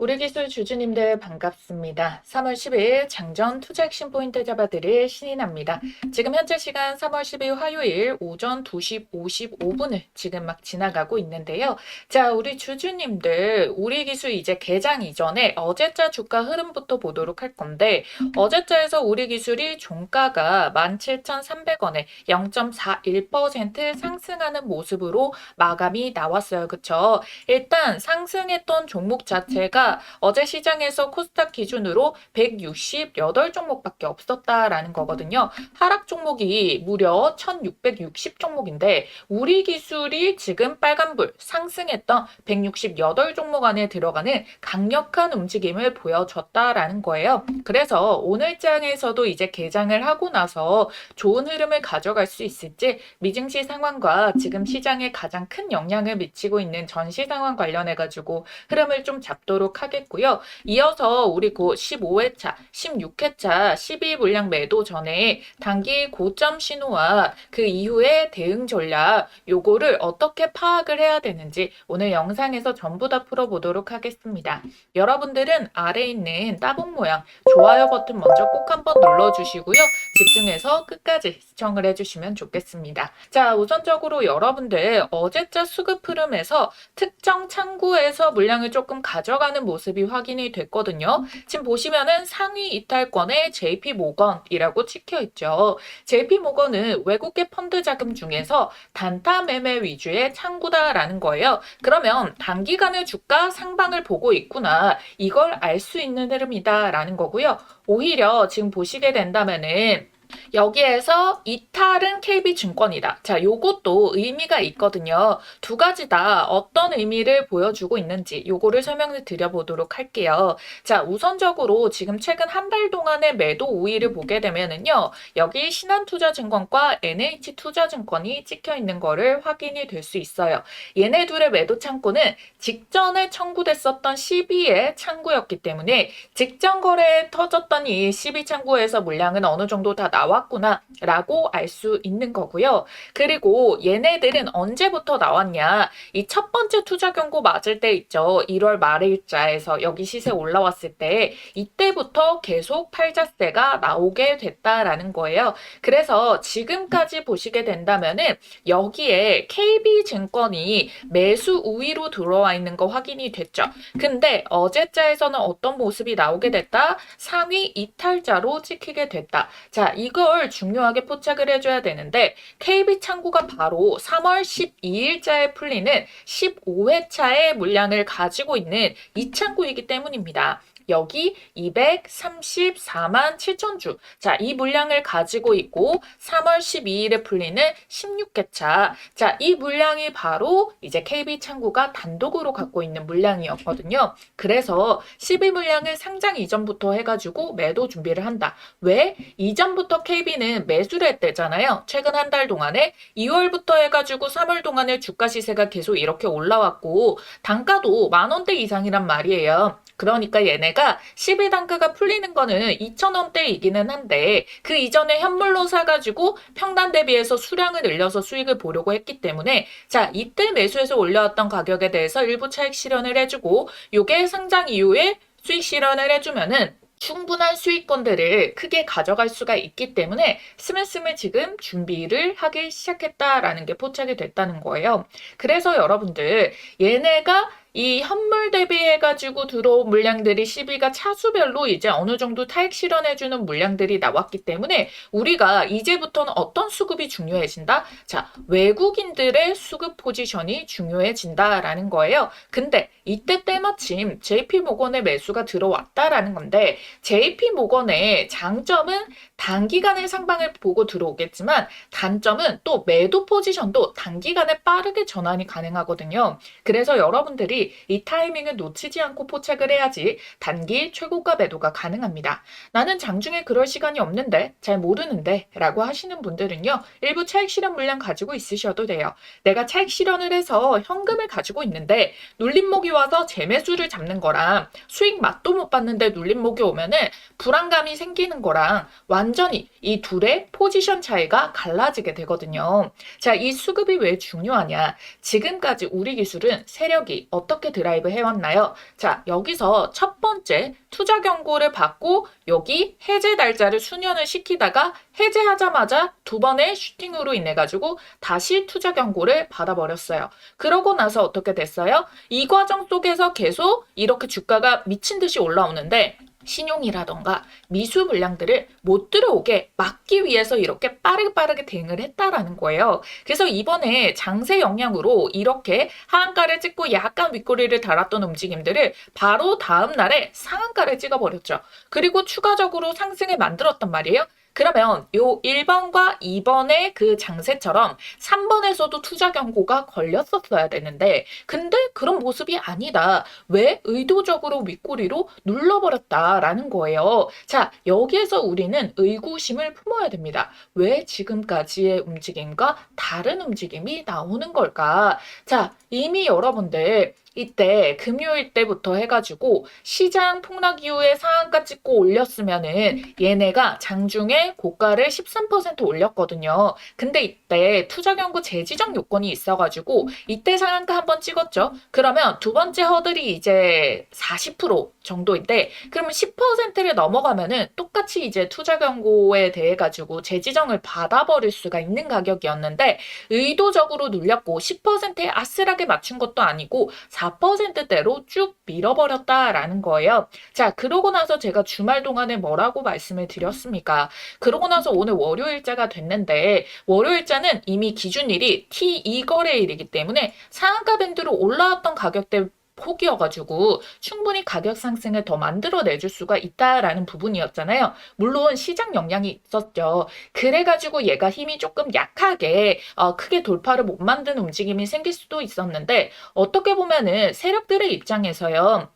우리 기술 주주님들 반갑습니다. 3월 10일 장전 투자 핵심 포인트 잡아드릴 신인합니다. 지금 현재 시간 3월 10일 화요일 오전 2시 55분을 지금 막 지나가고 있는데요. 자, 우리 주주님들, 우리 기술 이제 개장 이전에 어제자 주가 흐름부터 보도록 할 건데, 어제자에서 우리 기술이 종가가 17,300원에 0.41% 상승하는 모습으로 마감이 나왔어요. 그쵸? 일단 상승했던 종목 자체가 어제 시장에서 코스닥 기준으로 168종목밖에 없었다라는 거거든요. 하락 종목이 무려 1660종목인데 우리 기술이 지금 빨간불 상승했던 168종목 안에 들어가는 강력한 움직임을 보여줬다라는 거예요. 그래서 오늘 장에서도 이제 개장을 하고 나서 좋은 흐름을 가져갈 수 있을지 미증시 상황과 지금 시장에 가장 큰 영향을 미치고 있는 전시 상황 관련해 가지고 흐름을 좀 잡도록 하겠고요. 이어서 우리 그 15회차, 16회차 12 물량 매도 전에 단기 고점 신호와 그 이후에 대응 전략 요거를 어떻게 파악을 해야 되는지 오늘 영상에서 전부 다 풀어보도록 하겠습니다. 여러분들은 아래에 있는 따봉 모양 좋아요 버튼 먼저 꼭 한번 눌러주시고요. 집중해서 끝까지 시청을 해주시면 좋겠습니다. 자, 우선적으로 여러분들 어제자 수급 흐름에서 특정 창구에서 물량을 조금 가져가는 모습이 확인이 됐거든요. 지금 보시면은 상위 이탈권에 JP모건이라고 찍혀 있죠. JP모건은 외국계 펀드 자금 중에서 단타 매매 위주의 창구다라는 거예요. 그러면 단기간의 주가 상방을 보고 있구나. 이걸 알 수 있는 흐름이다라는 거고요. 오히려 지금 보시게 된다면은 여기에서 이탈은 KB증권이다. 자, 요것도 의미가 있거든요. 두 가지 다 어떤 의미를 보여주고 있는지 요거를 설명을 드려보도록 할게요. 자, 우선적으로 지금 최근 한 달 동안의 매도 우위를 보게 되면은요. 여기 신한투자증권과 NH투자증권이 찍혀 있는 거를 확인이 될 수 있어요. 얘네 둘의 매도 창구는 직전에 청구됐었던 12의 창구였기 때문에 직전 거래에 터졌던 이 12 창구에서 물량은 어느 정도 다 나왔구나 라고 알 수 있는 거고요. 그리고 얘네들은 언제부터 나왔냐, 이 첫 번째 투자 경고 맞을 때 있죠. 1월 말일자에서 여기 시세 올라왔을 때 이때부터 계속 팔자세가 나오게 됐다라는 거예요. 그래서 지금까지 보시게 된다면은 여기에 KB증권이 매수 우위로 들어와 있는 거 확인이 됐죠. 근데 어제자에서는 어떤 모습이 나오게 됐다? 상위 이탈자로 찍히게 됐다. 자, 이걸 중요하게 포착을 해줘야 되는데 KB 창구가 바로 3월 12일자에 풀리는 15회차의 물량을 가지고 있는 이 창구이기 때문입니다. 여기 234만 7천 주. 자, 이 물량을 가지고 있고 3월 12일에 풀리는 16회차. 자, 이 물량이 바로 이제 KB 창구가 단독으로 갖고 있는 물량이었거든요. 그래서 12 물량을 상장 이전부터 해가지고 매도 준비를 한다. 왜? 이전부터 KB는 매수를 했대잖아요. 최근 한 달 동안에 2월부터 해가지고 3월 동안에 주가 시세가 계속 이렇게 올라왔고 단가도 10,000원대 이상이란 말이에요. 그러니까 얘네가 12단가가 풀리는 거는 2,000원대이기는 한데 그 이전에 현물로 사가지고 평단 대비해서 수량을 늘려서 수익을 보려고 했기 때문에 자, 이때 매수해서 올려왔던 가격에 대해서 일부 차익 실현을 해주고 요게 상장 이후에 수익 실현을 해주면은 충분한 수익권들을 크게 가져갈 수가 있기 때문에 스물스물 지금 준비를 하기 시작했다라는 게 포착이 됐다는 거예요. 그래서 여러분들 얘네가 이 현물 대비해가지고 들어온 물량들이 12가 차수별로 이제 어느 정도 타액 실현해주는 물량들이 나왔기 때문에 우리가 이제부터는 어떤 수급이 중요해진다? 자, 외국인들의 수급 포지션이 중요해진다라는 거예요. 근데 이때 때마침 JP모건의 매수가 들어왔다라는 건데 JP모건의 장점은 단기간의 상방을 보고 들어오겠지만 단점은 또 매도 포지션도 단기간에 빠르게 전환이 가능하거든요. 그래서 여러분들이 이 타이밍을 놓치지 않고 포착을 해야지 단기 최고가 매도가 가능합니다. 나는 장중에 그럴 시간이 없는데 잘 모르는데 라고 하시는 분들은요. 일부 차익 실현 물량 가지고 있으셔도 돼요. 내가 차익 실현을 해서 현금을 가지고 있는데 눌림목이 와서 재매수를 잡는 거랑 수익 맛도 못 봤는데 눌림목이 오면은 불안감이 생기는 거랑 완전히 이 둘의 포지션 차이가 갈라지게 되거든요. 자, 이 수급이 왜 중요하냐? 지금까지 우리 기술은 세력이 어떤 어떻게 드라이브 해왔나요? 자, 여기서 첫 번째 투자 경고를 받고 여기 해제 날짜를 수년을 시키다가 해제하자마자 두 번의 슈팅으로 인해 가지고 다시 투자 경고를 받아버렸어요. 그러고 나서 어떻게 됐어요? 이 과정 속에서 계속 이렇게 주가가 미친 듯이 올라오는데 신용이라던가 미수 물량들을 못 들어오게 막기 위해서 이렇게 빠르게 대응을 했다라는 거예요. 그래서 이번에 장세 영향으로 이렇게 하한가를 찍고 약간 윗꼬리를 달았던 움직임들을 바로 다음 날에 상한가를 찍어버렸죠. 그리고 추가적으로 상승을 만들었단 말이에요. 그러면 요 1번과 2번의 그 장세처럼 3번에서도 투자 경고가 걸렸었어야 되는데 근데 그런 모습이 아니다. 왜? 의도적으로 윗꼬리로 눌러버렸다라는 거예요. 자, 여기에서 우리는 의구심을 품어야 됩니다. 왜 지금까지의 움직임과 다른 움직임이 나오는 걸까? 자, 이미 여러분들 이때 금요일 때부터 해가지고 시장 폭락 이후에 상한가 찍고 올렸으면은 얘네가 장중에 고가를 13% 올렸거든요. 근데 이때 투자 경고 재지정 요건이 있어가지고 이때 상한가 한번 찍었죠. 그러면 두 번째 허들이 이제 40% 정도인데 그러면 10%를 넘어가면은 똑같이 이제 투자 경고에 대해 가지고 재지정을 받아버릴 수가 있는 가격이었는데 의도적으로 눌렸고 10%에 아슬하게 맞춘 것도 아니고 4%대로 쭉 밀어버렸다라는 거예요. 자, 그러고 나서 제가 주말 동안에 뭐라고 말씀을 드렸습니까? 그러고 나서 오늘 월요일자가 됐는데 월요일자는 이미 기준일이 T2 거래일이기 때문에 상한가 밴드로 올라왔던 가격대 폭이어가지고 충분히 가격 상승을 더 만들어내줄 수가 있다라는 부분이었잖아요. 물론 시장 영향이 있었죠. 그래가지고 얘가 힘이 조금 약하게 크게 돌파를 못 만든 움직임이 생길 수도 있었는데 어떻게 보면은 세력들의 입장에서요.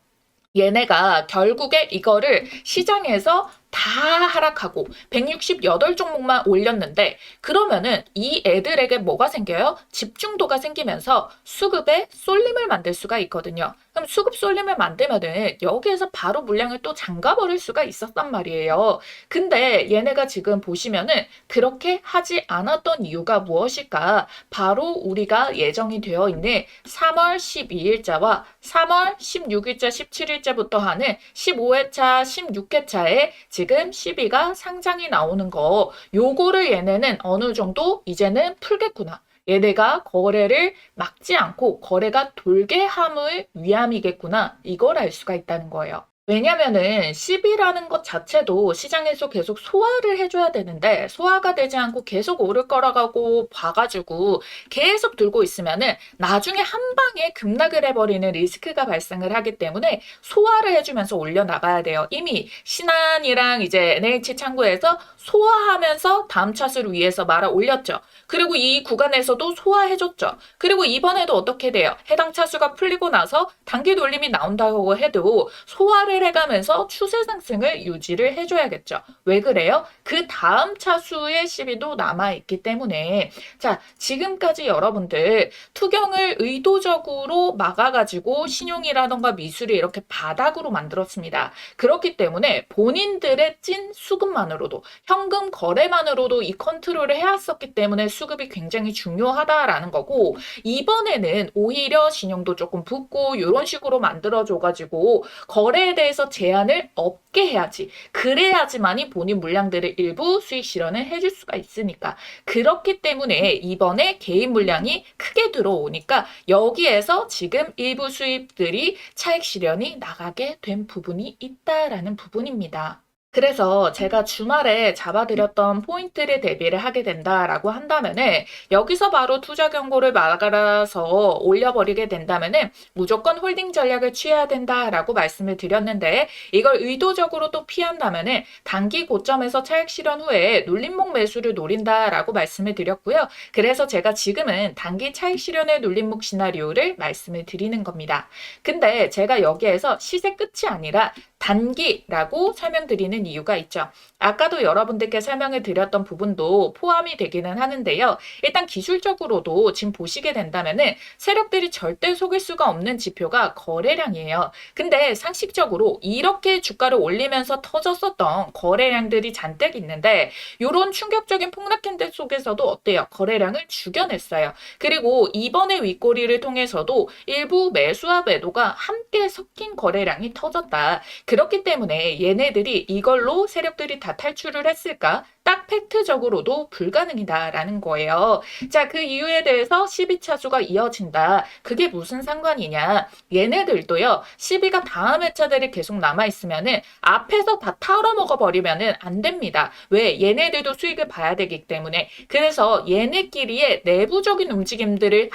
얘네가 결국에 이거를 시장에서 다 하락하고 168종목만 올렸는데 그러면은 이 애들에게 뭐가 생겨요? 집중도가 생기면서 수급에 쏠림을 만들 수가 있거든요. 그럼 수급 쏠림을 만들면은 여기에서 바로 물량을 또 잠가버릴 수가 있었단 말이에요. 근데 얘네가 지금 보시면은 그렇게 하지 않았던 이유가 무엇일까? 바로 우리가 예정이 되어 있는 3월 12일자와 3월 16일자, 17일자부터 하는 15회차, 16회차에 지금 12가 상장이 나오는 거 요거를 얘네는 어느 정도 이제는 풀겠구나. 얘네가 거래를 막지 않고 거래가 돌게 함을 위함이겠구나. 이걸 알 수가 있다는 거예요. 왜냐면은 10이라는 것 자체도 시장에서 계속 소화를 해줘야 되는데 소화가 되지 않고 계속 오를 거라고 봐가지고 계속 들고 있으면은 나중에 한 방에 급락을 해버리는 리스크가 발생을 하기 때문에 소화를 해주면서 올려나가야 돼요. 이미 신한이랑 이제 NH 창구에서 소화하면서 다음 차수를 위해서 말아 올렸죠. 그리고 이 구간에서도 소화해줬죠. 그리고 이번에도 어떻게 돼요? 해당 차수가 풀리고 나서 단기 돌림이 나온다고 해도 소화를 해가면서 추세 상승을 유지를 해줘야겠죠. 왜 그래요? 그 다음 차수의 시비도 남아있기 때문에 자, 지금까지 여러분들 투경을 의도적으로 막아가지고 신용이라던가 미술이 이렇게 바닥으로 만들었습니다. 그렇기 때문에 본인들의 찐 수급만으로도 현금 거래만으로도 이 컨트롤을 해왔었기 때문에 수급이 굉장히 중요하다라는 거고 이번에는 오히려 신용도 조금 붙고 이런 식으로 만들어줘가지고 거래에 대해서 제한을 없게 해야지. 그래야지만이 본인 물량들을 일부 수익 실현을 해줄 수가 있으니까. 그렇기 때문에 이번에 개인 물량이 크게 들어오니까 여기에서 지금 일부 수입들이 차익 실현이 나가게 된 부분이 있다라는 부분입니다. 그래서 제가 주말에 잡아드렸던 포인트를 대비를 하게 된다라고 한다면은 여기서 바로 투자 경고를 막아서 올려버리게 된다면은 무조건 홀딩 전략을 취해야 된다라고 말씀을 드렸는데 이걸 의도적으로 또 피한다면은 단기 고점에서 차익 실현 후에 눌림목 매수를 노린다라고 말씀을 드렸고요. 그래서 제가 지금은 단기 차익 실현의 눌림목 시나리오를 말씀을 드리는 겁니다. 근데 제가 여기에서 시세 끝이 아니라 단기라고 설명드리는 이유가 있죠. 아까도 여러분들께 설명을 드렸던 부분도 포함이 되기는 하는데요. 일단 기술적으로도 지금 보시게 된다면은 세력들이 절대 속일 수가 없는 지표가 거래량이에요. 근데 상식적으로 이렇게 주가를 올리면서 터졌었던 거래량들이 잔뜩 있는데 이런 충격적인 폭락 캔들 속에서도 어때요? 거래량을 죽여냈어요. 그리고 이번에 윗꼬리를 통해서도 일부 매수와 매도가 함께 섞인 거래량이 터졌다. 그렇기 때문에 얘네들이 이걸로 세력들이 다 탈출을 했을까? 딱 팩트적으로도 불가능이다라는 거예요. 자, 그 이유에 대해서 12차수가 이어진다. 그게 무슨 상관이냐? 얘네들도요, 12가 다음 회차들이 계속 남아있으면은 앞에서 다 털어먹어버리면은 안 됩니다. 왜? 얘네들도 수익을 봐야 되기 때문에. 그래서 얘네끼리의 내부적인 움직임들을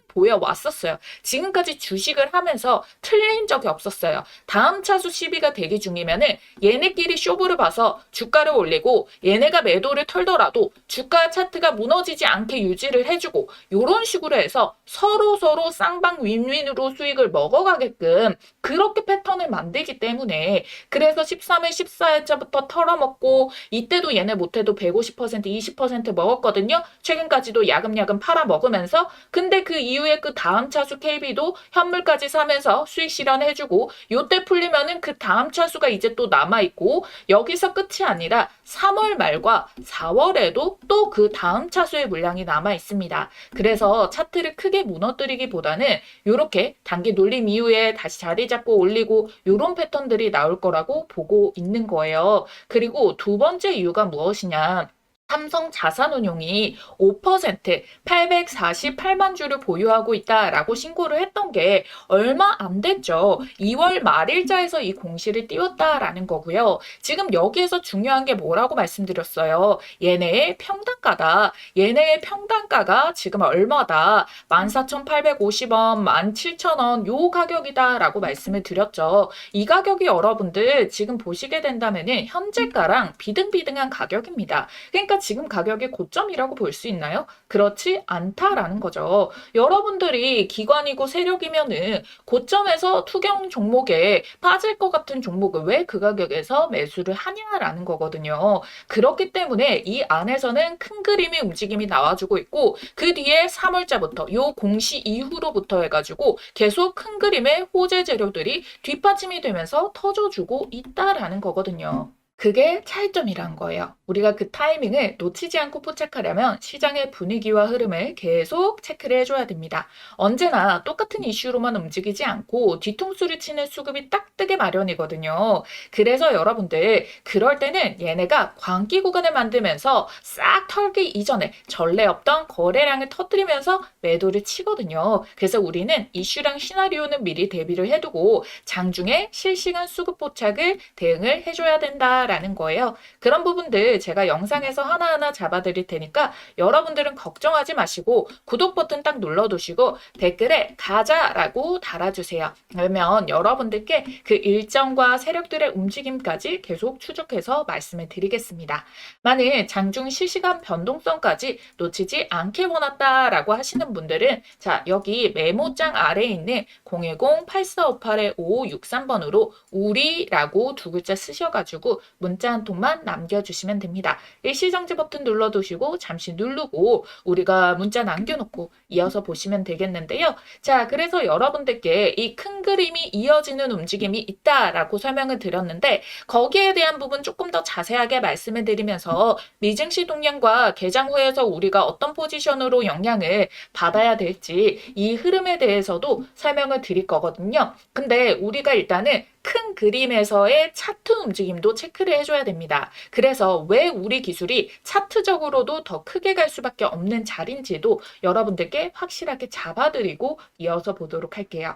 보여왔었어요. 지금까지 주식을 하면서 틀린 적이 없었어요. 다음 차수 시비가 대기 중이면은 얘네끼리 쇼부를 봐서 주가를 올리고 얘네가 매도를 털더라도 주가 차트가 무너지지 않게 유지를 해주고 이런 식으로 해서 서로 쌍방 윈윈으로 수익을 먹어가게끔 그렇게 패턴을 만들기 때문에 그래서 13일, 14일차부터 털어먹고 이때도 얘네 못해도 150%, 20% 먹었거든요. 최근까지도 야금야금 팔아먹으면서 근데 그 이후에 그 다음 차수 KB도 현물까지 사면서 수익 실현해주고 요때 풀리면은 그 다음 차수가 이제 또 남아있고 여기서 끝이 아니라 3월 말과 4월에도 또 그 다음 차수의 물량이 남아있습니다. 그래서 차트를 크게 무너뜨리기보다는 이렇게 단기 눌림 이후에 다시 자리 잡고 올리고 이런 패턴들이 나올 거라고 보고 있는 거예요. 그리고 두 번째 이유가 무엇이냐? 삼성 자산운용이 5% 848만 주를 보유하고 있다라고 신고를 했던 게 얼마 안 됐죠. 2월 말일자에서 이 공시를 띄웠다라는 거고요. 지금 여기에서 중요한 게 뭐라고 말씀드렸어요. 얘네의 평단가다. 얘네의 평단가가 지금 얼마다? 14,850원, 17,000원 요 가격이다라고 말씀을 드렸죠. 이 가격이 여러분들 지금 보시게 된다면은 현재가랑 비등비등한 가격입니다. 그러니까 지금 가격이 고점이라고 볼 수 있나요? 그렇지 않다라는 거죠. 여러분들이 기관이고 세력이면은 고점에서 투경 종목에 빠질 것 같은 종목을 왜 그 가격에서 매수를 하냐라는 거거든요. 그렇기 때문에 이 안에서는 큰 그림의 움직임이 나와주고 있고 그 뒤에 3월자부터 요 공시 이후로부터 해가지고 계속 큰 그림의 호재 재료들이 뒷받침이 되면서 터져주고 있다라는 거거든요. 그게 차이점이란 거예요. 우리가 그 타이밍을 놓치지 않고 포착하려면 시장의 분위기와 흐름을 계속 체크를 해줘야 됩니다. 언제나 똑같은 이슈로만 움직이지 않고 뒤통수를 치는 수급이 딱 뜨게 마련이거든요. 그래서 여러분들 그럴 때는 얘네가 광기 구간을 만들면서 싹 털기 이전에 전례 없던 거래량을 터뜨리면서 매도를 치거든요. 그래서 우리는 이슈랑 시나리오는 미리 대비를 해두고 장중에 실시간 수급 포착을 대응을 해줘야 된다. 라는 거예요. 그런 부분들 제가 영상에서 하나하나 잡아드릴 테니까 여러분들은 걱정하지 마시고 구독 버튼 딱 눌러두시고 댓글에 가자라고 달아주세요. 그러면 여러분들께 그 일정과 세력들의 움직임까지 계속 추적해서 말씀을 드리겠습니다. 만일 장중 실시간 변동성까지 놓치지 않길 원한다라고 하시는 분들은 자 여기 메모장 아래에 있는 010-8458-5563번으로 우리라고 두 글자 쓰셔가지고 문자 한 통만 남겨주시면 됩니다. 일시정지 버튼 눌러두시고 잠시 누르고 우리가 문자 남겨놓고 이어서 보시면 되겠는데요. 자, 그래서 여러분들께 이 큰 그림이 이어지는 움직임이 있다라고 설명을 드렸는데 거기에 대한 부분 조금 더 자세하게 말씀을 드리면서 미증시 동향과 개장 후에서 우리가 어떤 포지션으로 영향을 받아야 될지 이 흐름에 대해서도 설명을 드릴 거거든요. 근데 우리가 일단은 큰 그림에서의 차트 움직임도 체크를 해줘야 됩니다. 그래서 왜 우리 기술이 차트적으로도 더 크게 갈 수밖에 없는 자리인지도 여러분들께 확실하게 잡아드리고 이어서 보도록 할게요.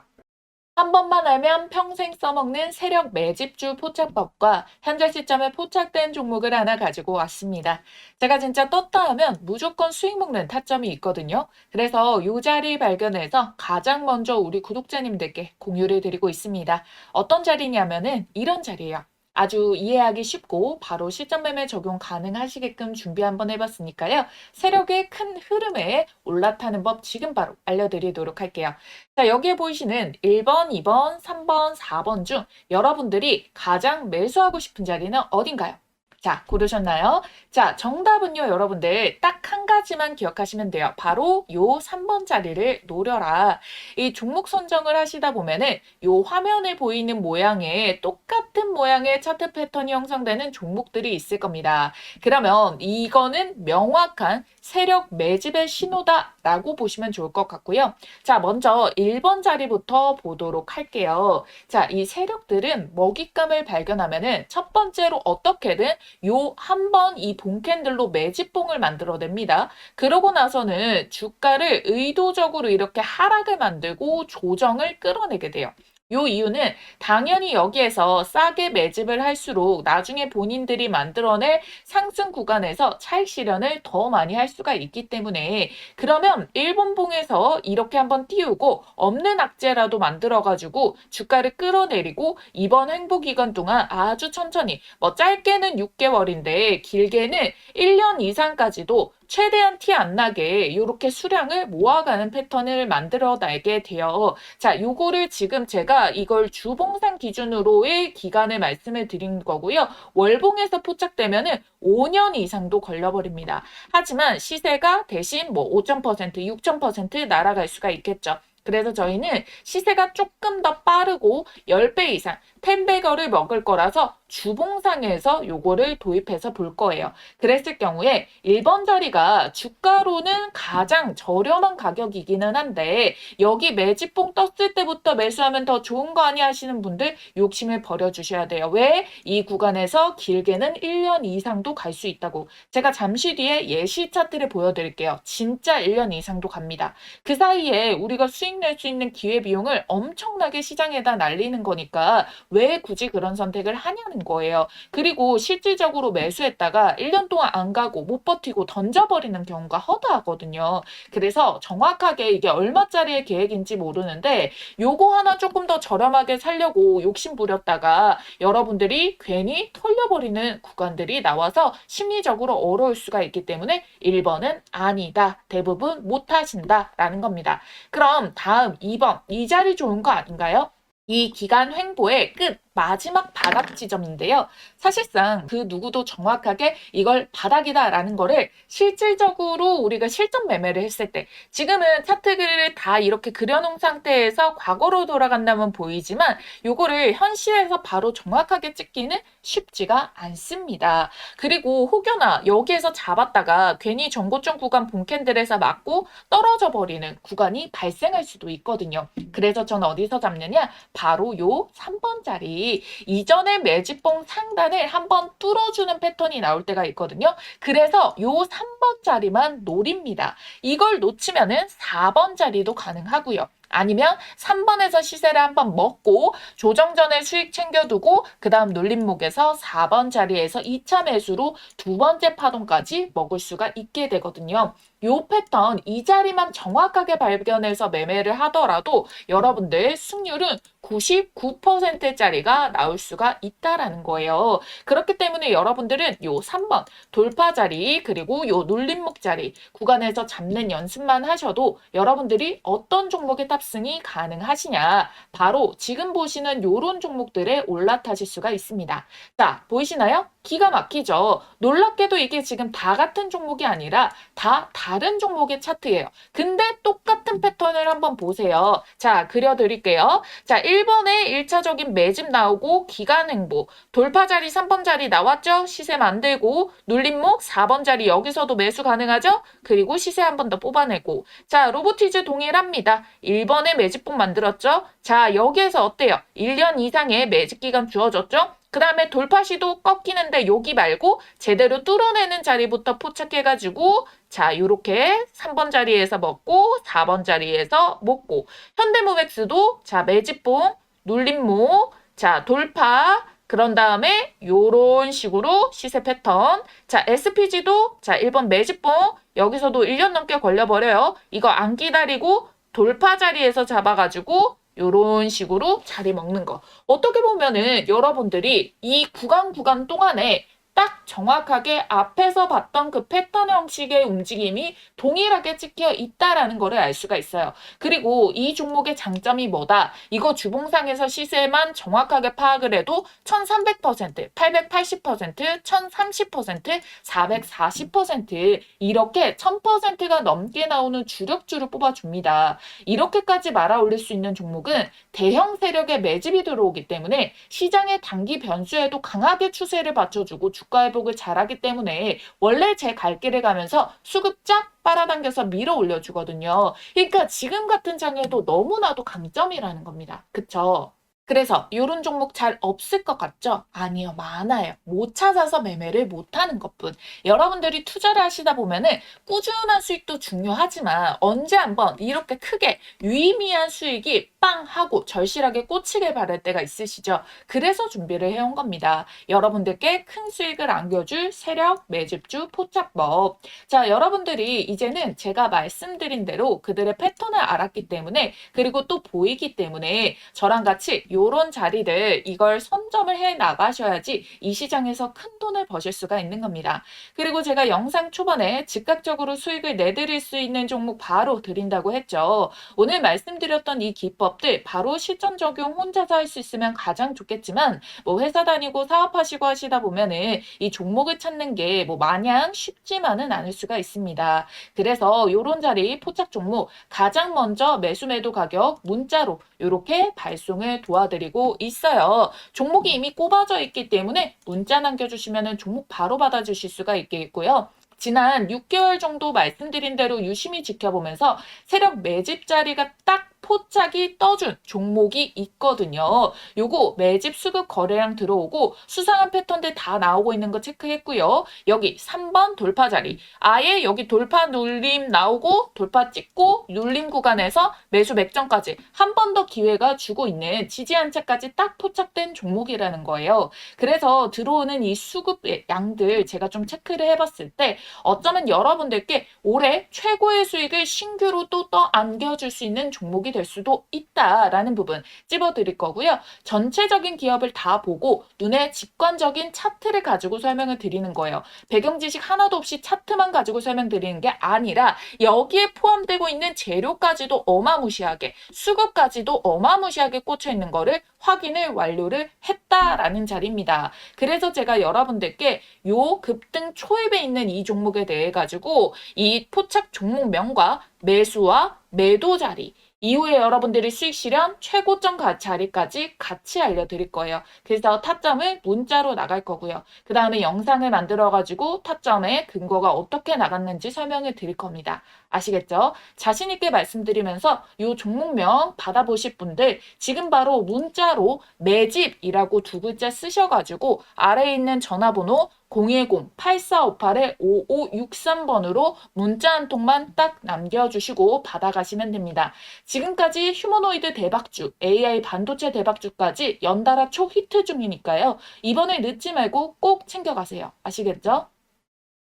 한 번만 알면 평생 써먹는 세력 매집주 포착법과 현재 시점에 포착된 종목을 하나 가지고 왔습니다. 제가 진짜 떴다 하면 무조건 수익 먹는 타점이 있거든요. 그래서 이 자리 발견해서 가장 먼저 우리 구독자님들께 공유를 드리고 있습니다. 어떤 자리냐면은 이런 자리예요. 아주 이해하기 쉽고 바로 실전 매매 적용 가능하시게끔 준비 한번 해봤으니까요. 세력의 큰 흐름에 올라타는 법 지금 바로 알려드리도록 할게요. 자, 여기에 보이시는 1번, 2번, 3번, 4번 중 여러분들이 가장 매수하고 싶은 자리는 어딘가요? 자, 고르셨나요? 자, 정답은요, 여러분들 딱 한 가지만 기억하시면 돼요. 바로 요 3번 자리를 노려라. 이 종목 선정을 하시다 보면은 요 화면에 보이는 모양의 똑같은 모양의 차트 패턴이 형성되는 종목들이 있을 겁니다. 그러면 이거는 명확한 세력 매집의 신호다라고 보시면 좋을 것 같고요. 자, 먼저 1번 자리부터 보도록 할게요. 자, 이 세력들은 먹잇감을 발견하면은 첫 번째로 어떻게든 요 한 번 이 봉캔들로 매집봉을 만들어냅니다. 그러고 나서는 주가를 의도적으로 이렇게 하락을 만들고 조정을 끌어내게 돼요. 요 이유는 당연히 여기에서 싸게 매집을 할수록 나중에 본인들이 만들어낼 상승 구간에서 차익 실현을 더 많이 할 수가 있기 때문에 그러면 일본봉에서 이렇게 한번 띄우고 없는 악재라도 만들어가지고 주가를 끌어내리고 이번 횡보 기간 동안 아주 천천히 뭐 짧게는 6개월인데 길게는 1년 이상까지도 최대한 티 안 나게 이렇게 수량을 모아가는 패턴을 만들어내게 돼요. 자, 요거를 지금 제가 이걸 주봉상 기준으로의 기간을 말씀을 드린 거고요. 월봉에서 포착되면은 5년 이상도 걸려버립니다. 하지만 시세가 대신 뭐 5,000%, 6,000% 날아갈 수가 있겠죠. 그래서 저희는 시세가 조금 더 빠르고 10배 이상, 10배거를 먹을 거라서 주봉상에서 요거를 도입해서 볼 거예요. 그랬을 경우에 1번 자리가 주가로는 가장 저렴한 가격이기는 한데 여기 매집봉 떴을 때부터 매수하면 더 좋은 거 아니 하시는 분들 욕심을 버려주셔야 돼요. 왜? 이 구간에서 길게는 1년 이상도 갈 수 있다고. 제가 잠시 뒤에 예시 차트를 보여드릴게요. 진짜 1년 이상도 갑니다. 그 사이에 우리가 수익 낼 수 있는 기회비용을 엄청나게 시장에다 날리는 거니까 왜 굳이 그런 선택을 하냐는 거예요. 그리고 실질적으로 매수했다가 1년 동안 안 가고 못 버티고 던져버리는 경우가 허다하거든요. 그래서 정확하게 이게 얼마짜리의 계획인지 모르는데 요거 하나 조금 더 저렴하게 살려고 욕심 부렸다가 여러분들이 괜히 털려버리는 구간들이 나와서 심리적으로 어려울 수가 있기 때문에 1번은 아니다. 대부분 못 하신다 라는 겁니다. 그럼 다음 2번 이 자리 좋은 거 아닌가요? 이 기간 횡보의 끝 마지막 바닥 지점인데요. 사실상 그 누구도 정확하게 이걸 바닥이다라는 거를 실질적으로 우리가 실전 매매를 했을 때 지금은 차트를 다 이렇게 그려놓은 상태에서 과거로 돌아간다면 보이지만 요거를 현실에서 바로 정확하게 찍기는 쉽지가 않습니다. 그리고 혹여나 여기에서 잡았다가 괜히 전고점 구간 본캔들에서 맞고 떨어져 버리는 구간이 발생할 수도 있거든요. 그래서 전 어디서 잡느냐? 바로 요 3번 자리 이전의 매집봉 상단을 한번 뚫어주는 패턴이 나올 때가 있거든요. 그래서 요 3번 자리만 노립니다. 이걸 놓치면은 4번 자리도 가능하고요. 아니면 3번에서 시세를 한번 먹고 조정 전에 수익 챙겨두고 그 다음 눌림목에서 4번 자리에서 2차 매수로 두 번째 파동까지 먹을 수가 있게 되거든요. 요 패턴 이 자리만 정확하게 발견해서 매매를 하더라도 여러분들 승률은 99%짜리가 나올 수가 있다라는 거예요. 그렇기 때문에 여러분들은 요 3번 돌파 자리 그리고 요 눌림목 자리 구간에서 잡는 연습만 하셔도 여러분들이 어떤 종목의 탑승이 가능하시냐 바로 지금 보시는 요런 종목들에 올라타실 수가 있습니다. 자, 보이시나요? 기가 막히죠. 놀랍게도 이게 지금 다 같은 종목이 아니라 다 다른 종목의 차트예요. 근데 똑같은 패턴을 한번 보세요. 자, 그려드릴게요. 자, 1번에 1차적인 매집 나오고 기간 횡보, 돌파 자리 3번 자리 나왔죠? 시세 만들고 눌림목 4번 자리 여기서도 매수 가능하죠? 그리고 시세 한 번 더 뽑아내고 자, 로보티즈 동일합니다. 1번에 매집봉 만들었죠? 자, 여기에서 어때요? 1년 이상의 매집 기간 주어졌죠? 그 다음에 돌파 시도 꺾이는데 여기 말고 제대로 뚫어내는 자리부터 포착해가지고 자 요렇게 3번 자리에서 먹고 4번 자리에서 먹고 현대모백스도 자 매집봉 눌림목 자 돌파 그런 다음에 요런 식으로 시세 패턴 자 SPG도 자 1번 매집봉 여기서도 1년 넘게 걸려버려요. 이거 안 기다리고 돌파 자리에서 잡아가지고 요런 식으로 자리 먹는 거. 어떻게 보면은 여러분들이 이 구간 동안에 딱 정확하게 앞에서 봤던 그 패턴 형식의 움직임이 동일하게 찍혀 있다라는 거를 알 수가 있어요. 그리고 이 종목의 장점이 뭐다? 이거 주봉상에서 시세만 정확하게 파악을 해도 1300%, 880%, 1030%, 440% 이렇게 1000%가 넘게 나오는 주력주를 뽑아줍니다. 이렇게까지 말아 올릴 수 있는 종목은 대형 세력의 매집이 들어오기 때문에 시장의 단기 변수에도 강하게 추세를 받쳐주고 주가 회복을 잘하기 때문에 원래 제 갈 길을 가면서 수급 쫙 빨아당겨서 밀어 올려주거든요. 그러니까 지금 같은 장에도 너무나도 강점이라는 겁니다. 그쵸? 그래서 이런 종목 잘 없을 것 같죠? 아니요, 많아요. 못 찾아서 매매를 못하는 것뿐. 여러분들이 투자를 하시다 보면은 꾸준한 수익도 중요하지만 언제 한번 이렇게 크게 유의미한 수익이 빵 하고 절실하게 꽂히길 바랄 때가 있으시죠? 그래서 준비를 해온 겁니다. 여러분들께 큰 수익을 안겨줄 세력, 매집주, 포착법. 자, 여러분들이 이제는 제가 말씀드린 대로 그들의 패턴을 알았기 때문에 그리고 또 보이기 때문에 저랑 같이 요런 자리를 이걸 선점을 해 나가셔야지 이 시장에서 큰 돈을 버실 수가 있는 겁니다. 그리고 제가 영상 초반에 즉각적으로 수익을 내드릴 수 있는 종목 바로 드린다고 했죠. 오늘 말씀드렸던 이 기법들 바로 실전 적용 혼자서 할 수 있으면 가장 좋겠지만 뭐 회사 다니고 사업하시고 하시다 보면은 이 종목을 찾는 게 뭐 마냥 쉽지만은 않을 수가 있습니다. 그래서 요런 자리 포착 종목 가장 먼저 매수 매도 가격 문자로 이렇게 발송을 도와드리고 있어요. 종목이 이미 꼽아져 있기 때문에 문자 남겨주시면 종목 바로 받아주실 수가 있겠고요. 지난 6개월 정도 말씀드린 대로 유심히 지켜보면서 세력 매집 자리가 딱 포착이 떠준 종목이 있거든요. 요거 매집 수급 거래량 들어오고 수상한 패턴들 다 나오고 있는 거 체크했고요. 여기 3번 돌파 자리. 아예 여기 돌파 눌림 나오고 돌파 찍고 눌림 구간에서 매수 맥점까지 한 번 더 기회가 주고 있는 지지 한차까지 딱 포착된 종목이라는 거예요. 그래서 들어오는 이 수급 양들 제가 좀 체크를 해봤을 때 어쩌면 여러분들께 올해 최고의 수익을 신규로 또 안겨줄 수 있는 종목이 될 수도 있다라는 부분 찝어드릴 거고요. 전체적인 기업을 다 보고 눈에 직관적인 차트를 가지고 설명을 드리는 거예요. 배경 지식 하나도 없이 차트만 가지고 설명드리는 게 아니라 여기에 포함되고 있는 재료까지도 어마무시하게 수급까지도 어마무시하게 꽂혀 있는 거를 확인을 완료를 했다라는 자리입니다. 그래서 제가 여러분들께 요 급등 초입에 있는 이 종목에 대해 가지고 이 포착 종목명과 매수와 매도 자리 이후에 여러분들이 수익 실현 최고점 자리까지 같이 알려드릴 거예요. 그래서 타점을 문자로 나갈 거고요. 그 다음에 영상을 만들어가지고 타점의 근거가 어떻게 나갔는지 설명을 드릴 겁니다. 아시겠죠? 자신 있게 말씀드리면서 이 종목명 받아보실 분들 지금 바로 문자로 매집이라고 두 글자 쓰셔가지고 아래에 있는 전화번호 010-8458-5563번으로 문자 한 통만 딱 남겨주시고 받아가시면 됩니다. 지금까지 휴머노이드 대박주, AI 반도체 대박주까지 연달아 초히트 중이니까요. 이번에 늦지 말고 꼭 챙겨가세요. 아시겠죠?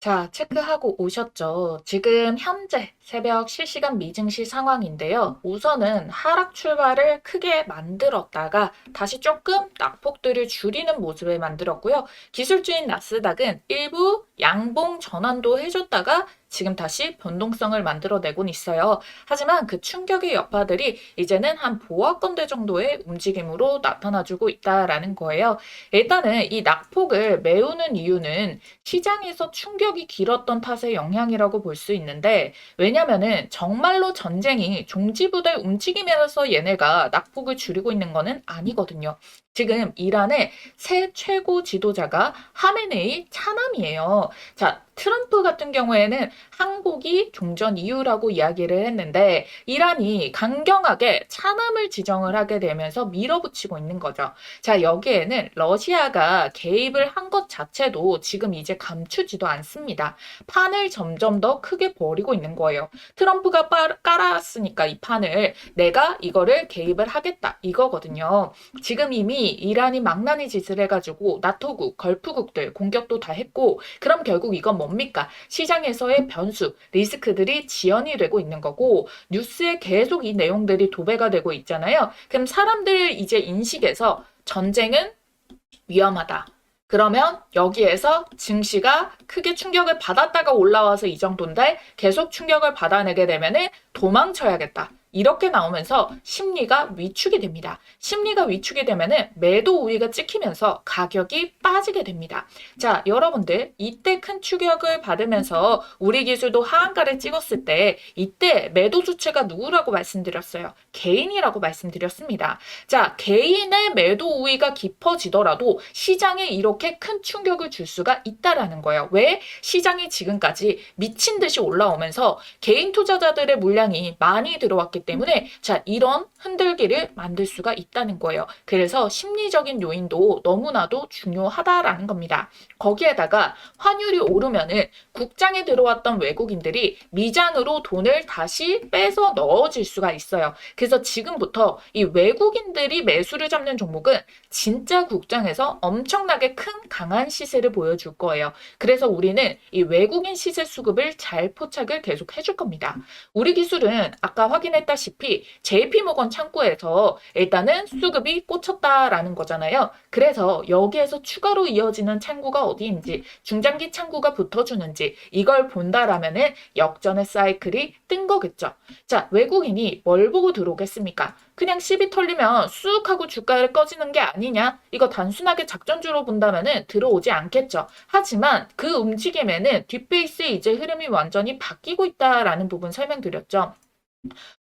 자, 체크하고 오셨죠? 지금 현재 새벽 실시간 미증시 상황인데요. 우선은 하락 출발을 크게 만들었다가 다시 조금 낙폭들을 줄이는 모습을 만들었고요. 기술주인 나스닥은 일부 양봉 전환도 해줬다가 지금 다시 변동성을 만들어내곤 있어요. 하지만 그 충격의 여파들이 이제는 한 보합권대 정도의 움직임으로 나타나주고 있다라는 거예요. 일단은 이 낙폭을 메우는 이유는 시장에서 충격이 길었던 탓의 영향이라고 볼 수 있는데 왜냐면은 정말로 전쟁이 종지부를 움직이면서 얘네가 낙폭을 줄이고 있는 거는 아니거든요. 지금 이란의 새 최고 지도자가 하메네이 차남이에요. 자, 트럼프 같은 경우에는 항복이 종전 이유라고 이야기를 했는데 이란이 강경하게 차남을 지정을 하게 되면서 밀어붙이고 있는 거죠. 자, 여기에는 러시아가 개입을 한 것 자체도 지금 이제 감추지도 않습니다. 판을 점점 더 크게 벌이고 있는 거예요. 트럼프가 깔았으니까 이 판을 내가 이거를 개입을 하겠다 이거거든요. 지금 이미 이란이 망나니 짓을 해가지고 나토국, 걸프국들 공격도 다 했고 그럼 결국 이건 뭡니까? 시장에서의 변수, 리스크들이 지연이 되고 있는 거고 뉴스에 계속 이 내용들이 도배가 되고 있잖아요. 그럼 사람들 이제 인식에서 전쟁은 위험하다. 그러면 여기에서 증시가 크게 충격을 받았다가 올라와서 이 정도인데 계속 충격을 받아내게 되면은 도망쳐야겠다. 이렇게 나오면서 심리가 위축이 됩니다. 심리가 위축이 되면은 매도 우위가 찍히면서 가격이 빠지게 됩니다. 자, 여러분들 이때 큰 충격을 받으면서 우리 기술도 하한가를 찍었을 때 이때 매도 주체가 누구라고 말씀드렸어요? 개인이라고 말씀드렸습니다. 자, 개인의 매도 우위가 깊어지더라도 시장에 이렇게 큰 충격을 줄 수가 있다라는 거예요. 왜? 시장이 지금까지 미친 듯이 올라오면서 개인 투자자들의 물량이 많이 들어왔기 때문에 자, 이런 흔들기를 만들 수가 있다는 거예요. 그래서 심리적인 요인도 너무나도 중요하다라는 겁니다. 거기에다가 환율이 오르면은 국장에 들어왔던 외국인들이 미장으로 돈을 다시 빼서 넣어줄 수가 있어요. 그래서 지금부터 이 외국인들이 매수를 잡는 종목은 진짜 국장에서 엄청나게 큰 강한 시세를 보여줄 거예요. 그래서 우리는 이 외국인 시세 수급을 잘 포착을 계속 해줄 겁니다. 우리 기술은 아까 확인했다시피 JP모건 창구에서 일단은 수급이 꽂혔다라는 거잖아요. 그래서 여기에서 추가로 이어지는 창구가 어디인지 중장기 창구가 붙어주는지 이걸 본다라면은 역전의 사이클이 뜬 거겠죠. 자, 외국인이 뭘 보고 들어오겠습니까? 그냥 시비 털리면 쑥 하고 주가를 꺼지는 게 아니냐? 이거 단순하게 작전주로 본다면은 들어오지 않겠죠. 하지만 그 움직임에는 뒷베이스의 이제 흐름이 완전히 바뀌고 있다라는 부분 설명드렸죠.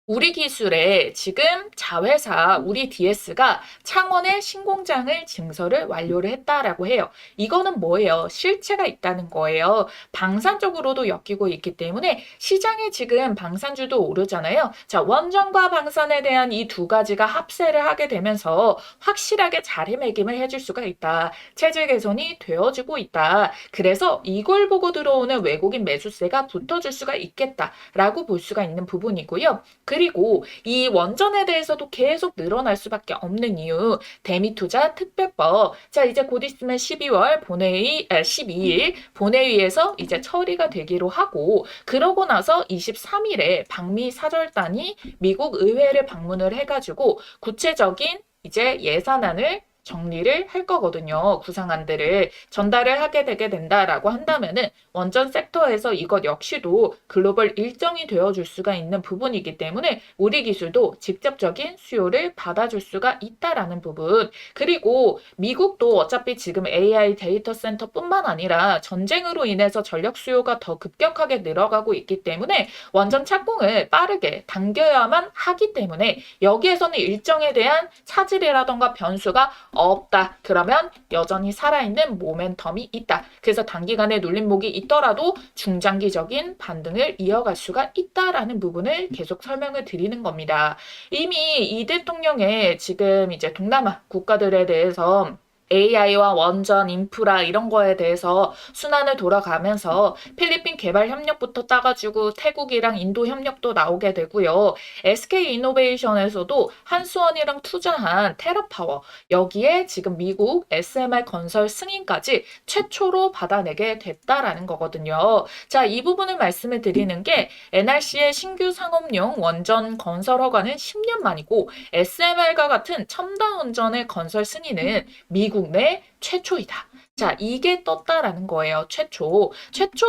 우리 기술에 지금 자회사 우리 DS가 창원의 신공장을 증설을 완료를 했다라고 해요. 이거는 뭐예요? 실체가 있다는 거예요. 방산적으로도 엮이고 있기 때문에 시장에 지금 방산주도 오르잖아요. 자, 원전과 방산에 대한 이 두 가지가 합세를 하게 되면서 확실하게 자리매김을 해줄 수가 있다. 체질 개선이 되어지고 있다. 그래서 이걸 보고 들어오는 외국인 매수세가 붙어줄 수가 있겠다라고 볼 수가 있는 부분이고요. 그리고 이 원전에 대해서도 계속 늘어날 수밖에 없는 이유 대미투자 특별법. 자, 이제 곧 있으면 12월 12일 본회의에서 이제 처리가 되기로 하고 그러고 나서 23일에 방미 사절단이 미국 의회를 방문을 해가지고 구체적인 이제 예산안을 정리를 할 거거든요. 구상안들을 전달을 하게 되게 된다라고 한다면은 원전 섹터에서 이것 역시도 글로벌 일정이 되어줄 수가 있는 부분이기 때문에 우리 기술도 직접적인 수요를 받아줄 수가 있다라는 부분. 그리고 미국도 어차피 지금 AI 데이터 센터뿐만 아니라 전쟁으로 인해서 전력 수요가 더 급격하게 늘어가고 있기 때문에 원전 착공을 빠르게 당겨야만 하기 때문에 여기에서는 일정에 대한 차질이라던가 변수가 없다. 그러면 여전히 살아있는 모멘텀이 있다. 그래서 단기간에 눌림목이 있더라도 중장기적인 반등을 이어갈 수가 있다라는 부분을 계속 설명을 드리는 겁니다. 이미 이 대통령의 지금 이제 동남아 국가들에 대해서 AI와 원전, 인프라 이런 거에 대해서 순환을 돌아가면서 필리핀 개발 협력부터 따가지고 태국이랑 인도 협력도 나오게 되고요. SK이노베이션에서도 한수원이랑 투자한 테라파워 여기에 지금 미국 SMR 건설 승인까지 최초로 받아내게 됐다라는 거거든요. 자, 이 부분을 말씀을 드리는 게 NRC의 신규 상업용 원전 건설 허가는 10년 만이고 SMR과 같은 첨단 원전의 건설 승인은 미국 내 최초이다. 자, 이게 떴다라는 거예요. 최초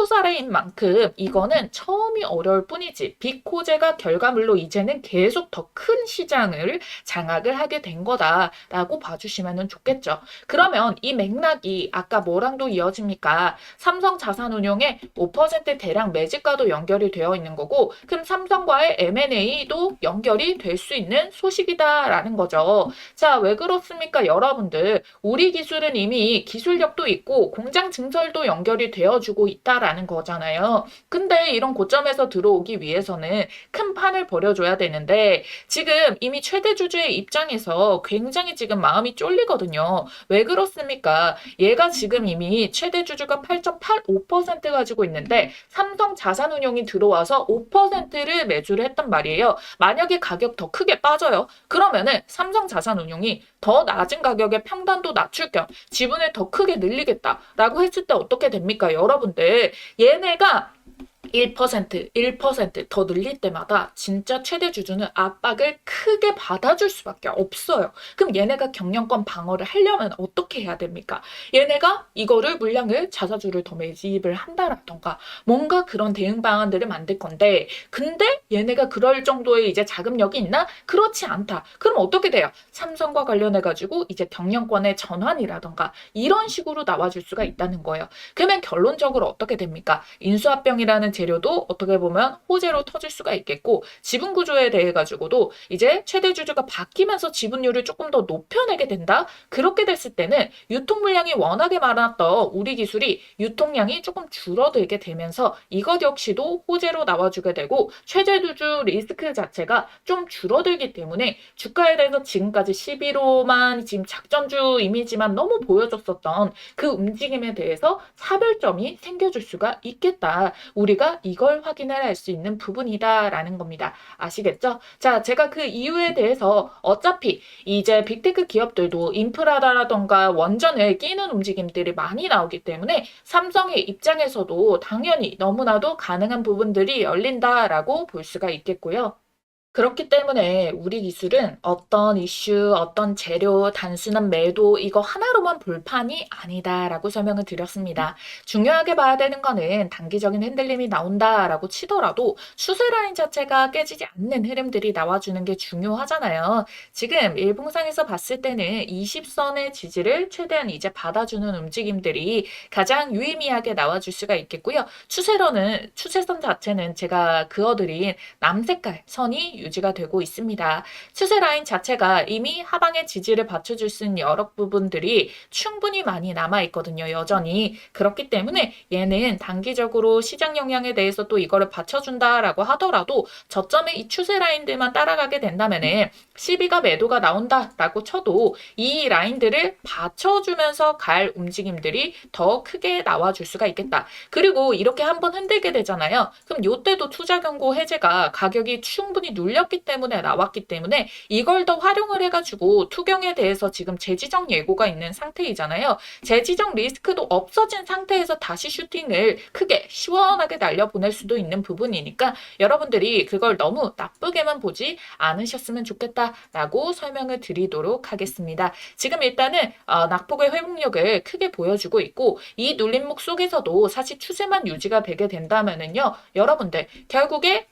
사례인 만큼 이거는 처음이 어려울 뿐이지 빅호재가 결과물로 이제는 계속 더 큰 시장을 장악을 하게 된 거다라고 봐주시면 좋겠죠. 그러면 이 맥락이 아까 뭐랑도 이어집니까? 삼성 자산운용의 5% 대량 매집과도 연결이 되어 있는 거고 그럼 삼성과의 M&A도 연결이 될 수 있는 소식이다라는 거죠. 자, 왜 그렇습니까? 여러분들 우리 기술은 이미 기술력도 있고 공장 증설도 연결이 되어주고 있다라는 거잖아요. 근데 이런 고점에서 들어오기 위해서는 큰 판을 벌여줘야 되는데 지금 이미 최대 주주의 입장에서 굉장히 지금 마음이 쫄리거든요. 왜 그렇습니까? 얘가 지금 이미 최대 주주가 8.85% 가지고 있는데 삼성 자산운용이 들어와서 5%를 매수를 했단 말이에요. 만약에 가격 더 크게 빠져요. 그러면은 삼성 자산운용이 더 낮은 가격에 평단도 낮출 겸 지분을 더 크게 늘리겠다라고 했을 때 어떻게 됩니까? 여러분들, 얘네가 1%더 늘릴 때마다 진짜 최대 주주는 압박을 크게 받아줄 수밖에 없어요. 그럼 얘네가 경영권 방어를 하려면 어떻게 해야 됩니까? 얘네가 이거를 물량을 자사주를 더 매집을 한다라던가 뭔가 그런 대응 방안들을 만들 건데, 근데 얘네가 그럴 정도의 이제 자금력이 있나? 그렇지 않다. 그럼 어떻게 돼요? 삼성과 관련해가지고 이제 경영권의 전환이라던가 이런 식으로 나와줄 수가 있다는 거예요. 그러면 결론적으로 어떻게 됩니까? 인수합병이라는 재료도 어떻게 보면 호재로 터질 수가 있겠고, 지분 구조에 대해 가지고도 이제 최대 주주가 바뀌면서 지분율을 조금 더 높여내게 된다. 그렇게 됐을 때는 유통 물량이 워낙에 많았던 우리 기술이 유통량이 조금 줄어들게 되면서 이것 역시도 호재로 나와주게 되고, 최대 주주 리스크 자체가 좀 줄어들기 때문에 주가에 대해서 지금까지 11호만 지금 작전주 이미지만 너무 보여줬었던 그 움직임에 대해서 차별점이 생겨줄 수가 있겠다. 우리가 이걸 확인을 할 수 있는 부분이다라는 겁니다. 아시겠죠? 자, 제가 그 이유에 대해서 어차피 이제 빅테크 기업들도 인프라라던가 원전을 끼는 움직임들이 많이 나오기 때문에 삼성의 입장에서도 당연히 너무나도 가능한 부분들이 열린다라고 볼 수가 있겠고요. 그렇기 때문에 우리 기술은 어떤 이슈, 어떤 재료, 단순한 매도 이거 하나로만 볼 판이 아니다라고 설명을 드렸습니다. 중요하게 봐야 되는 거는 단기적인 흔들림이 나온다라고 치더라도 추세 라인 자체가 깨지지 않는 흐름들이 나와주는 게 중요하잖아요. 지금 일봉상에서 봤을 때는 20선의 지지를 최대한 이제 받아주는 움직임들이 가장 유의미하게 나와줄 수가 있겠고요. 추세선 자체는 제가 그어드린 남색깔 선이 유지가 되고 있습니다. 추세 라인 자체가 이미 하방의 지지를 받쳐줄 수 있는 여러 부분들이 충분히 많이 남아 있거든요. 여전히. 그렇기 때문에 얘는 단기적으로 시장 영향에 대해서 또 이거를 받쳐준다라고 하더라도 저점의 이 추세 라인들만 따라가게 된다면은 12가 매도가 나온다라고 쳐도 이 라인들을 받쳐주면서 갈 움직임들이 더 크게 나와줄 수가 있겠다. 그리고 이렇게 한번 흔들게 되잖아요. 그럼 이때도 투자 경고 해제가 가격이 충분히 눌렸기 때문에 나왔기 때문에 이걸 더 활용을 해가지고 투경에 대해서 지금 재지정 예고가 있는 상태이잖아요. 재지정 리스크도 없어진 상태에서 다시 슈팅을 크게 시원하게 날려보낼 수도 있는 부분이니까 여러분들이 그걸 너무 나쁘게만 보지 않으셨으면 좋겠다라고 설명을 드리도록 하겠습니다. 지금 일단은 낙폭의 회복력을 크게 보여주고 있고, 이 눌림목 속에서도 사실 추세만 유지가 되게 된다면은요, 여러분들 결국에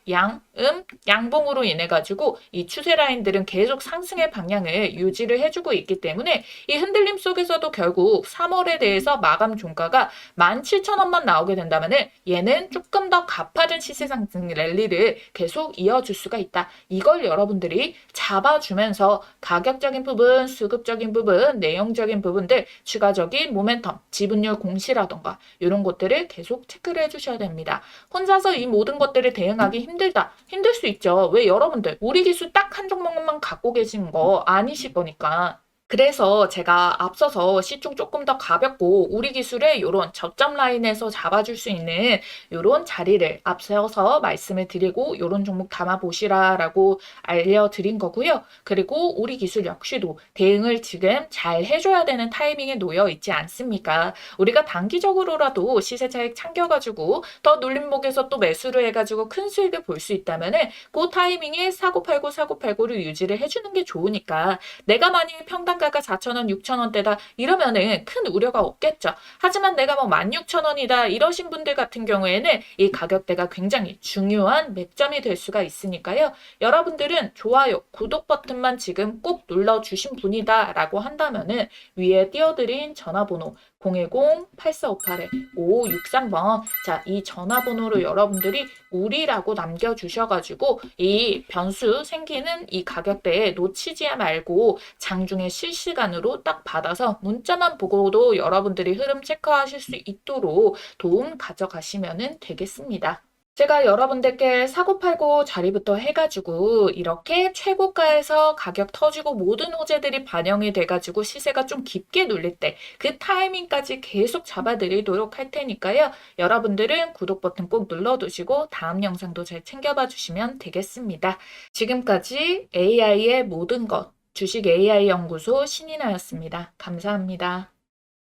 양봉으로 인해 가지고 이 추세 라인들은 계속 상승의 방향을 유지를 해주고 있기 때문에 이 흔들림 속에서도 결국 3월에 대해서 마감 종가가 17,000원만 나오게 된다면은 얘는 조금 더 가파른 시세 상승 랠리를 계속 이어줄 수가 있다. 이걸 여러분들이 잡아주면서 가격적인 부분, 수급적인 부분, 내용적인 부분들, 추가적인 모멘텀, 지분율 공시라던가 이런 것들을 계속 체크를 해주셔야 됩니다. 혼자서 이 모든 것들을 대응하기 힘들다. 힘들 수 있죠. 왜 여러분들 우리 기술 딱 한 종목만 갖고 계신 거 아니실 거니까. 그래서 제가 앞서서 시총 조금 더 가볍고 우리 기술의 이런 저점 라인에서 잡아줄 수 있는 이런 자리를 앞서서 말씀을 드리고 이런 종목 담아보시라라고 알려드린 거고요. 그리고 우리 기술 역시도 대응을 지금 잘 해줘야 되는 타이밍에 놓여 있지 않습니까? 우리가 단기적으로라도 시세 차익 챙겨가지고 더 눌림목에서 또 매수를 해가지고 큰 수익을 볼 수 있다면은 그 타이밍에 사고팔고를 유지를 해주는 게 좋으니까, 내가 만약에 평당 가가 4,000원, 6,000원대다 이러면은 큰 우려가 없겠죠. 하지만 내가 뭐 16,000원이다 이러신 분들 같은 경우에는 이 가격대가 굉장히 중요한 맥점이 될 수가 있으니까요. 여러분들은 좋아요, 구독 버튼만 지금 꼭 눌러주신 분이다 라고 한다면은 위에 띄워드린 전화번호 010-8458-5563번, 자, 이 전화번호로 여러분들이 우리라고 남겨주셔가지고 이 변수 생기는 이 가격대에 놓치지 말고 장중에 실시간으로 딱 받아서 문자만 보고도 여러분들이 흐름 체크하실 수 있도록 도움 가져가시면 되겠습니다. 제가 여러분들께 사고팔고 자리부터 해가지고 이렇게 최고가에서 가격 터지고 모든 호재들이 반영이 돼가지고 시세가 좀 깊게 눌릴 때 그 타이밍까지 계속 잡아드리도록 할 테니까요. 여러분들은 구독 버튼 꼭 눌러두시고 다음 영상도 잘 챙겨봐 주시면 되겠습니다. 지금까지 AI의 모든 것, 주식 AI 연구소 신인아였습니다. 감사합니다.